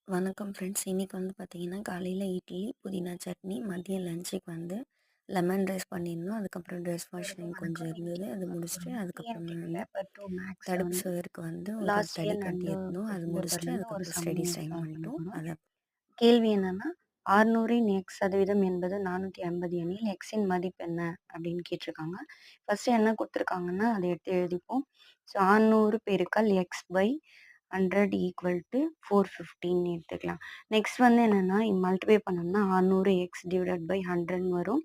வணக்கம் ஃப்ரெண்ட்ஸ். இன்னைக்கு பார்த்தீங்கன்னா, காலையில இட்லி, புதினா சட்னி, மதியம் லஞ்சுக்கு லெமன் ரைஸ் பண்ணியிருந்தோம். அதுக்கப்புறம் ட்ரெஸ் வாஷிங் அனைவருக்கும் கொஞ்சம் வணக்கம். இன்னைக்கு இருந்தது. நம்ம அது பார்க்க முடிச்சுட்டு, போறோம்னா, அதுக்கப்புறமா டிஎன்பிடி பேப்பர் 2 மேக்ஸ்ல தடுப்பு வந்து சுவருக்கு ஒரு லாஸ்ட் தடி இயர் கட்டி நடந்த இருந்தோம். அது கொஸ்டின் முடிச்சுட்டு, பேப்பர்லேருந்து ஒரு அதுக்கப்புறம் ஸ்டடீஸ் சம்மையும் டைம் சால்வ் பண்ண பண்ணிட்டோம். போறோம். அத கேள்வி என்னன்னா, 600இன் எக்ஸ் சதவீதம் என்பது 450 எனில் எக்ஸின் மதிப்பு என்ன அப்படின்னு கேட்டிருக்காங்க. ஃபர்ஸ்ட் என்ன கொடுத்துருக்காங்கன்னா, அதை எடுத்து எழுதிப்போம். ஸோ 600 பெருக்கல் எக்ஸ் பை 100 ஈக்குவல் டு 415 எடுத்துக்கலாம். நெக்ஸ்ட் வந்து என்னன்னா, மல்டிப்ளை பண்ணோம்னா 600 எக்ஸ் டிவைடட் பை 100 வரும்.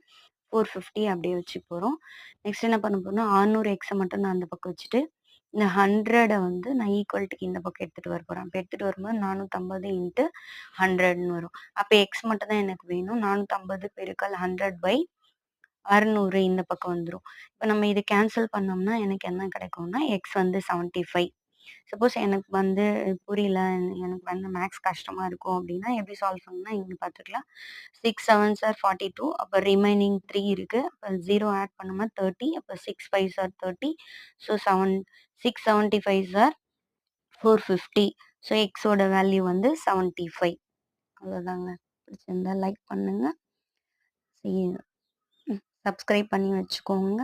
450 அப்படியே வச்சு போகிறோம். நெக்ஸ்ட் என்ன பண்ண போறோம்னா, 600 எக்ஸை மட்டும் நான் அந்த பக்கம் வச்சுட்டு, இந்த 100 வந்து நான் ஈக்குவல்ட்டுக்கு இந்த பக்கம் எடுத்துட்டு வர போறேன். அப்ப எடுத்துட்டு வரும்போது 450 இன்ட்டு 100ன்னு வரும். அப்ப எக்ஸ் மட்டும் தான் எனக்கு வேணும். 450 பெருக்கல் 100 பை 600 இந்த பக்கம் வந்துரும். இப்ப நம்ம இத கேன்சல் பண்ணோம்னா எனக்கு என்ன கிடைக்கும்னா, எக்ஸ் வந்து 75. சப்போஸ் எனக்கு புரியல, எனக்கு மேத்ஸ் கஷ்டமா இருக்கும் அப்படின்னா, எப்படி சால்வ் பண்ணணும்னா இங்க பார்த்துக்கலாம். 6 7s ஆர் 42. அப்ப ரிமைனிங் 3 இருக்கு. அப்ப 0 ஆட் பண்ணோம்னா 30. அப்ப 6 5s are 30. So 675s are 450. So எக்ஸோட வேல்யூ வந்து 75. அவ்வளோதாங்க. பிடிச்சிருந்தா லைக் பண்ணுங்க. சப்ஸ்கிரைப் பண்ணி வச்சுக்கோங்க.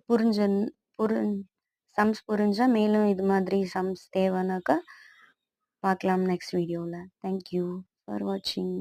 புரிஞ்ச புரிஞ் சம்ஸ் புரிஞ்சா மேலும் இது மாதிரி சம்ஸ் தேவைனாக்கா பார்க்கலாம் நெக்ஸ்ட் வீடியோல. தேங்க் யூ ஃபார் வாட்சிங்.